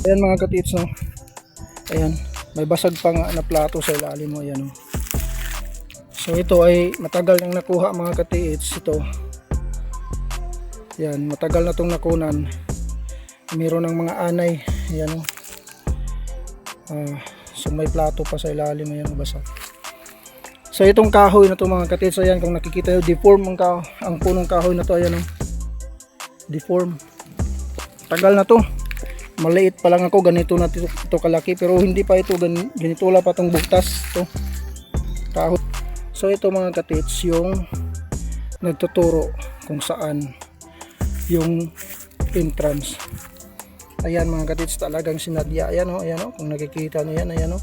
Ayan mga katits, no? Ayan, may basag pa nga na plato sa ilalim mo. Ayan, no? So ito ay matagal nang nakuha mga katits. Ito, ayan, matagal na itong nakunan. Meron ng mga anay. Ayan, no? So may plato pa sa ilalim. Ayan, basag. So itong kahoy na to mga katits, ayan, kung nakikita nyo, deform ang punong kahoy na to. Ayan, no? Deform. Tagal na to. Maliit pa lang ako, ganito na ito kalaki, pero hindi pa ito ganito wala pa tong butas to kahoy. So ito mga katits yung nagtuturo kung saan yung entrance. Ayan mga katits, talagang sinadya. Ayan o, ayan o, kung nakikita nyo yan, ayan o,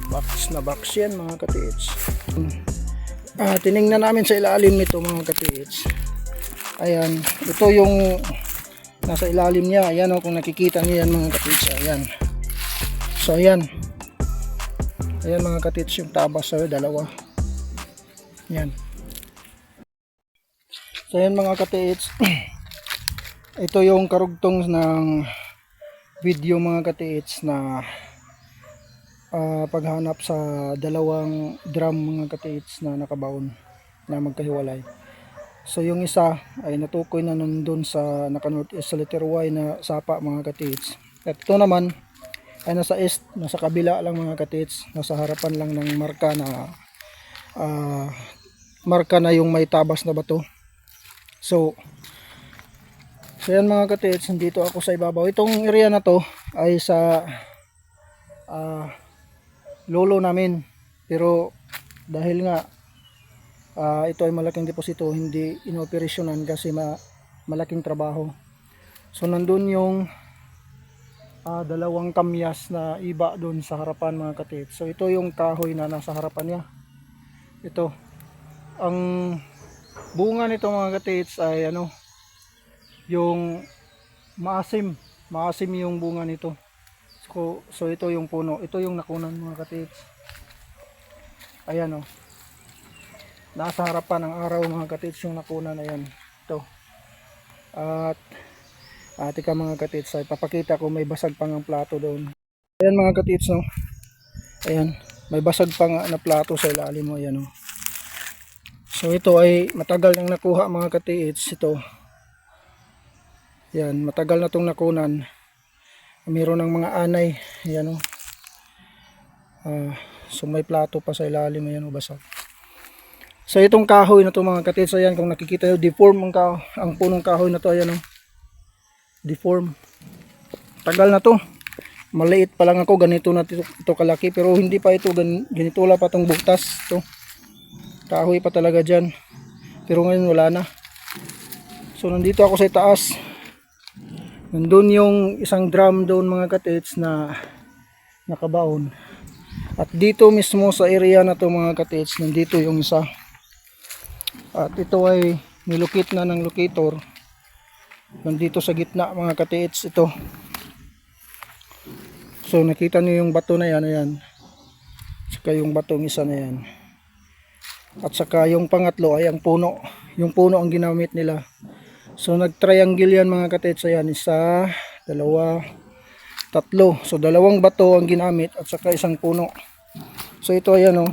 box na box yan mga katits. Tiningnan namin sa ilalim nito mga katits. Ayan, ito yung nasa ilalim niya. Ayan o, kung nakikita niyo yan mga katits. Ayan. So ayan. Ayan mga katits, yung tabas sa dalawa. Ayan. So ayan mga katits. Ito yung karugtong ng video mga katits na paghanap sa dalawang drum mga katits na nakabaon na magkahiwalay. So yung isa ay natukoy na nandun sa naka-northeast sa letter Y na sapa mga katits. At ito naman ay nasa east, nasa kabila lang mga katits, nasa harapan lang ng marka na yung may tabas na bato. So yan mga katits, nandito ako sa ibabaw. Itong area na to ay sa lolo namin, pero dahil nga ito ay malaking deposito, hindi inoperasyonan kasi malaking trabaho. So nandun yung dalawang kamyas na iba doon sa harapan mga katits. So ito yung kahoy na nasa harapan niya. Ito ang bunga nito mga katits ay ano, yung maasim yung bunga nito. So ito yung puno, ito yung nakunan mga katits. Ayan o, nasa harapan ng araw mga katits yung nakunan na yan. Ito. At tika mga katits, ay papakita ko may basag pang ang plato doon. Ayan mga katits, no? Ayan, may basag pang na plato sa ilalim mo. Ayan, no? So ito ay matagal nang nakuha mga katits. Ito, ayan, matagal na itong nakunan. Meron ng mga anay. Ayan, no? So may plato pa sa ilalim. Ayan, no? Basag. So itong kahoy na to mga katits, ayan, kung nakikita nyo, deform ang punong kahoy na to. Ayan, no? Deform. Tagal na to. Maliit pa lang ako, ganito na ito kalaki, pero hindi pa ito ganito wala pa tong butas to. Kahoy pa talaga dyan. Pero ngayon wala na. So nandito ako sa taas. Nandun yung isang drum doon mga katits na nakabaon. At dito mismo sa area na to mga katits, nandito yung isa. At ito ay nilukit na ng locator. Nandito sa gitna mga katits ito. So nakita niyo yung bato na yan, ayan. Saka yung batong isa na yan. At saka yung pangatlo ay ang puno. Yung puno ang ginamit nila. So nag-triangle yan mga katits. Ayan, isa, dalawa, tatlo. So dalawang bato ang ginamit at saka isang puno. So ito ayan o.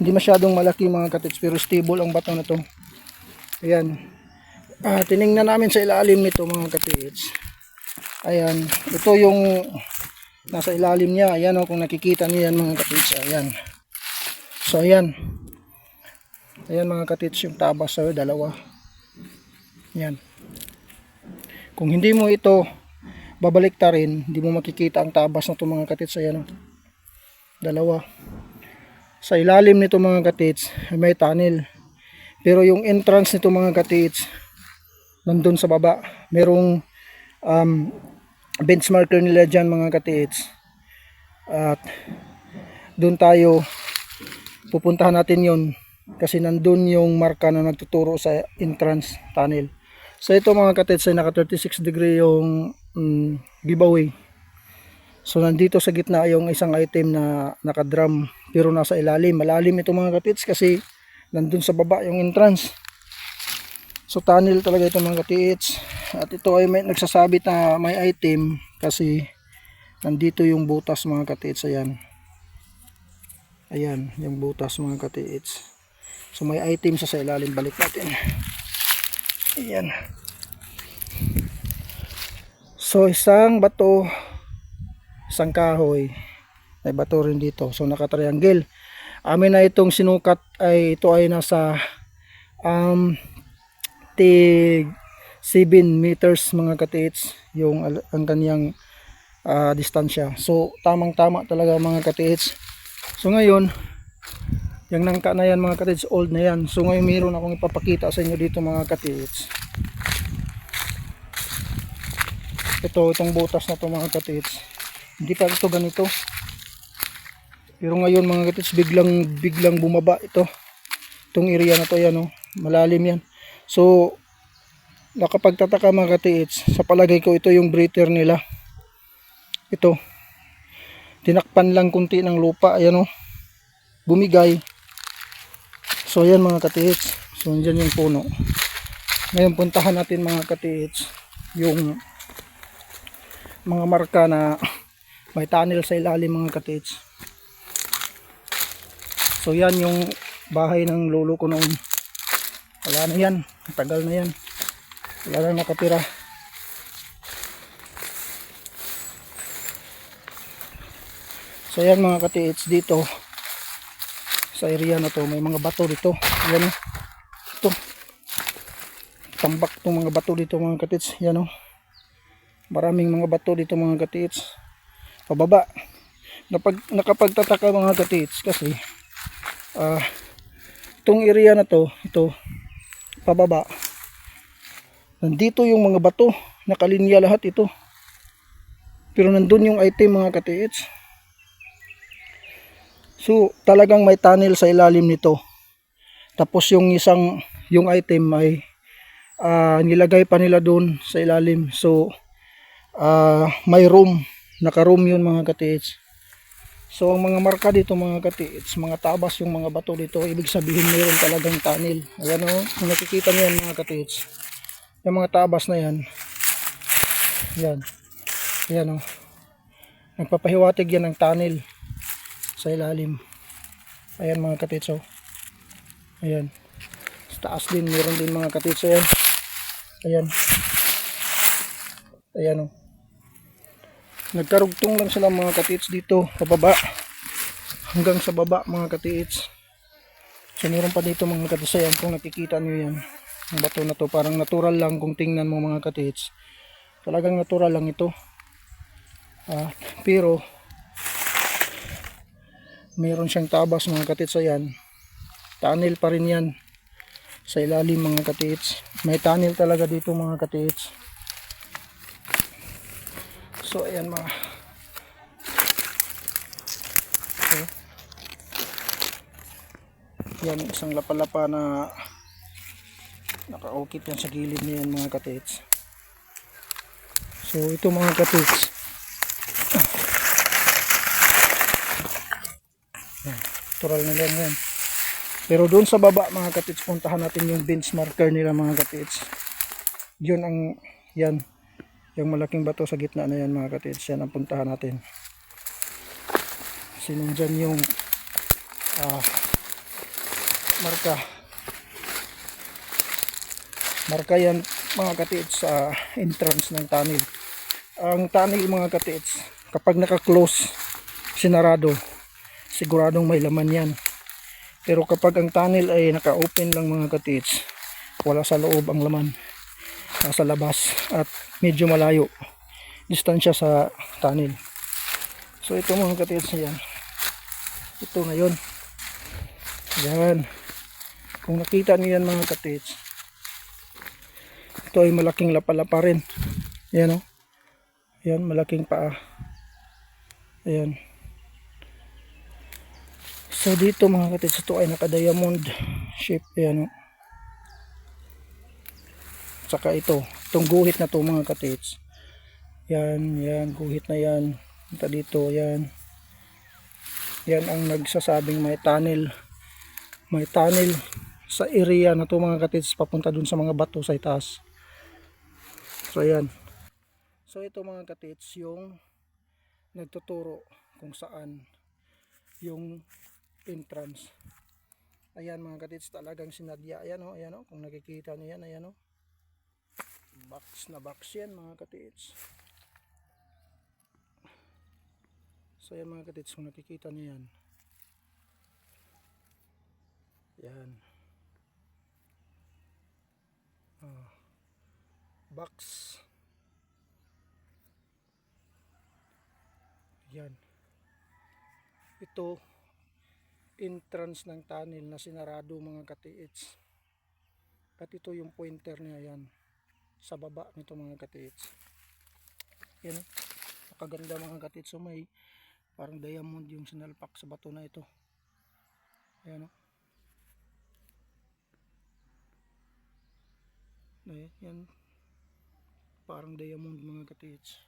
Hindi masyadong malaki mga katits, pero stable ang bato na to. Ayan. Tiningnan namin sa ilalim nito mga katits. Ayan, ito yung nasa ilalim niya. Ayan o, kung nakikita niyo yan mga katits. Ayan. So ayan. Ayan mga katits, yung tabas sa dalawa. Ayan. Kung hindi mo ito babaliktarin, hindi mo makikita ang tabas na ito mga katits. Ayan o. Dalawa. Sa ilalim nito mga katits, may tunnel. Pero yung entrance nito mga katits, nandun sa baba. Merong bench marker nila dyan mga katits. At doon tayo pupuntahan natin yon kasi nandun yung marka na nagtuturo sa entrance tunnel. So ito mga katits ay naka 36 degree yung giveaway. So nandito sa gitna yung isang item na naka-drum pero nasa ilalim. Malalim ito mga katits kasi nandun sa baba yung entrance. So tunnel talaga ito mga katiits. At ito ay may nagsasabi na may item kasi nandito yung butas mga katiits. Ayan. Ayan yung butas mga katiits. So may item sa ilalim, balik natin. Ayan. So isang bato, isang kahoy, may bato rin dito. So naka-triangle. Amin na itong sinukat ay ito ay nasa tig 7 meters mga katiits yung ang kanyang distansya. So tamang tama talaga mga katiits. So ngayon yung nangka na yan mga katiits, old na yan. So ngayon mayroon akong ipapakita sa inyo dito mga katiits. Itong butas na to mga katiits, hindi pa ito ganito, pero ngayon mga katiits biglang bumaba itong area na to. Yan, malalim yan. So nakapagtataka mga katiits, sa palagay ko ito yung breather nila. Ito tinakpan lang kunti ng lupa, ayan bumigay. So ayan mga katiits, so andyan yung puno. Ngayon puntahan natin mga katiits yung mga marka na may tunnel sa ilalim mga katiits. So yan yung bahay ng lolo ko noon. Wala na yan, tagal na yan, wala na nakatira. So yan mga katiits, dito sa area na to may mga bato dito. Yan ito tambak tong mga bato dito mga katiits. Yan maraming mga bato dito mga katiits pababa. Nakapagtataka mga katiits kasi itong area na to, ito pababa, nandito yung mga bato, nakalinya lahat ito, pero nandun yung item mga katiits. So talagang may tunnel sa ilalim nito. Tapos yung item ay nilagay pa nila doon sa ilalim. So may room, naka-room yun mga katiits. So ang mga marka dito mga katiits, mga tabas yung mga bato dito, ibig sabihin mayroon talagang tunnel. Ayan kung nakikita niyo yan mga katiits, yung mga tabas na yan, yan nagpapahiwatig yan ng tunnel sa ilalim. Ayan mga katiits, ayan sa taas din meron din mga katiits. Ayan nagkarugtong lang sila mga katiits dito pababa hanggang sa baba mga katiits. So meron pa dito mga katiits. Ayan kung nakikita nyo yan, ang bato na to parang natural lang kung tingnan mo mga katiits, talagang natural lang ito. Pero meron siyang tabas mga katiits. Ayan, tunnel pa rin yan sa ilalim mga katiits, may tunnel talaga dito mga katiits. So ayan yan isang lapalapa na nakaukit yan sa gilid niyan mga katiits. So ito mga katiits, natural na lang yan. Pero doon sa baba mga katiits, puntahan natin yung bench marker nila mga katiits. Yun yan yung malaking bato sa gitna na yan mga katiits, yan ang puntahan natin. Sinundyan yung marka yan mga katiits sa entrance ng tunnel. Ang tunnel mga katiits, kapag naka-close, sinarado, siguradong may laman yan. Pero kapag ang tunnel ay naka-open lang mga katiits, wala sa loob ang laman, nasa labas at medyo malayo distansya sa tunnel. So ito mga katiits, yan ito ngayon. Yan kung nakita niyo yan mga katiits, ito ay malaking lapalapa rin. Yan yan malaking paa. Ayan. So dito mga katiits, ito ay naka diamond shape. Ayan saka itong guhit na to mga katiits, yan guhit na yan, punta dito, yan ang nagsasabing may tunnel sa area na to mga katits, papunta dun sa mga bato sa itaas. So ayan. So ito mga katits yung nagtuturo kung saan yung entrance. Ayan mga katits, talagang sinadya. Ayan o, ayan o, kung nakikita nyo yan, ayan o. Box na box yan mga katits. So ayan mga katits, kung nakikita nyo yan. Yan. Box. Yan. Ito entrance ng tunnel na sinarado mga katiits. At ito yung pointer niya yan. Sa baba nito mga katiits. Yan. Nakaganda mga katiits. So may parang diamond yung sinalpak sa bato na ito. Ayan o. Yan. Parang diamond mga katiits.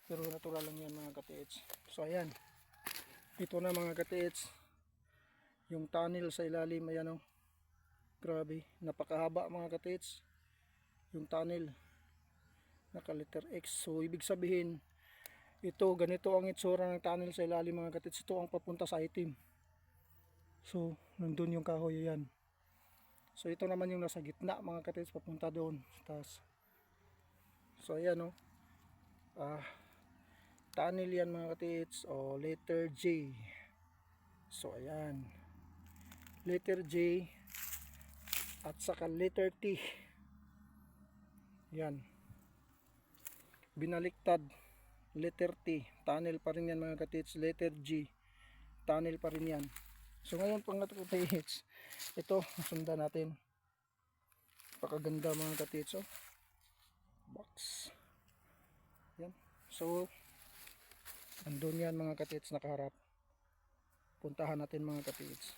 Pero natural lang yan mga katiits. So ayan. Ito na mga katiits. Yung tunnel sa ilalim. Ayan o. Grabe. Napakahaba mga katiits. Yung tunnel. Naka letter X. So ibig sabihin. Ito ganito ang itsura ng tunnel sa ilalim mga katiits. Ito ang papunta sa itim. So nandun yung kahoy yan. So ito naman yung nasa gitna mga katiits, papunta doon sa taas. So ayan o. Tunnel yan mga katiits. O letter J. So ayan. Letter J. At saka letter T. Yan. Binaliktad. Letter T. Tunnel pa rin yan mga katiits. Letter G. Tunnel pa rin yan. So ngayon pang katiits. Ito, sundan natin. Pakaganda mga katiits. Oh. Box. Yan. So, andun yan mga katiits nakaharap. Puntahan natin mga katiits.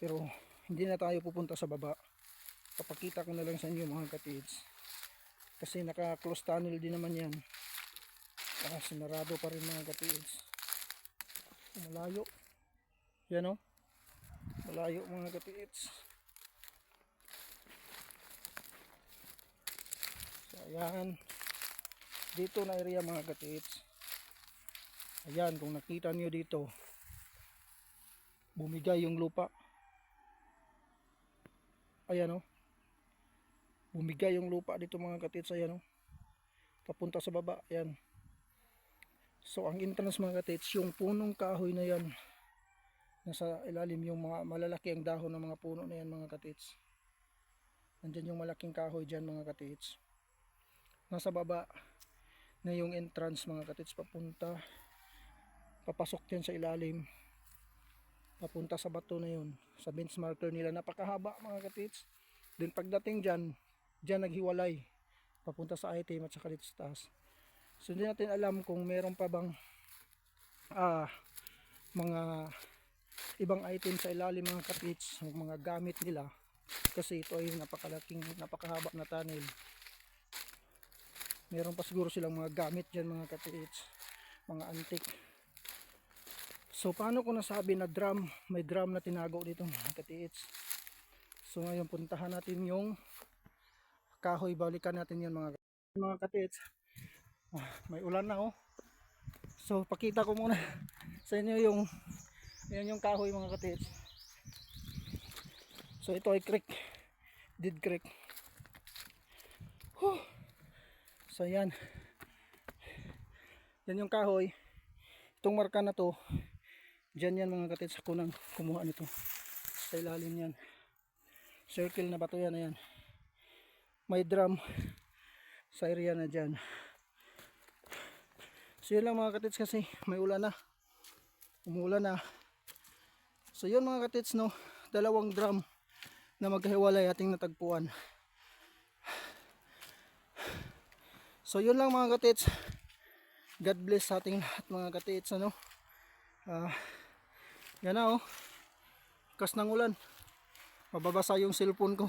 Pero, hindi na tayo pupunta sa baba. Papakita ko na lang sa inyo mga katiits. Kasi naka-close tunnel din naman yan. Sinarado pa rin mga katiits. Malayo. Yan o. Malayo mga katiits. So ayan. Dito na area mga katiits. Ayan kung nakita nyo dito. Bumigay yung lupa. Ayan o. Bumigay yung lupa dito mga katiits. Ayan o. Papunta sa baba. Ayan. So ang entrance mga katiits. Yung punong kahoy na yan. Nasa ilalim yung mga malalaki ang dahon ng mga puno na yan mga katiits. Nandyan yung malaking kahoy dyan mga katiits. Nasa baba na yung entrance mga katiits, papunta. Papasok yan sa ilalim. Papunta sa bato na yun. Sa bench marker nila. Napakahaba mga katiits. Then pagdating dyan, dyan naghiwalay. Papunta sa item at saka dito sa taas. So hindi natin alam kung meron pa bang mga ibang item sa ilalim mga katiits, mga gamit nila, kasi ito ay napakahaba na tunnel. Meron pa siguro silang mga gamit dyan mga katiits, mga antique. So paano ko nasabi na drum, may drum na tinago dito mga katiits. So ngayon puntahan natin yung kahoy, balikan natin yun mga katiits. May ulan na oh. So pakita ko muna sa inyo yung yan yung kahoy mga katiits. So ito ay creek, dead creek. So yan. Yan yung kahoy. Itong marka na to, dyan yan mga katiits, ako nang kumuha nito. Sa ilalim yan. Circle na bato yan, ayan. May drum sa area na dyan. So yun lang mga katiits, kasi may ulan na. Umulan na. So yun mga katiits, no, dalawang drum na magkahiwalay ating natagpuan. So yun lang mga katiits. God bless sa ating lahat mga katiits, ano. Yan na oh. Kas ng ulan. Mababasa yung cellphone ko.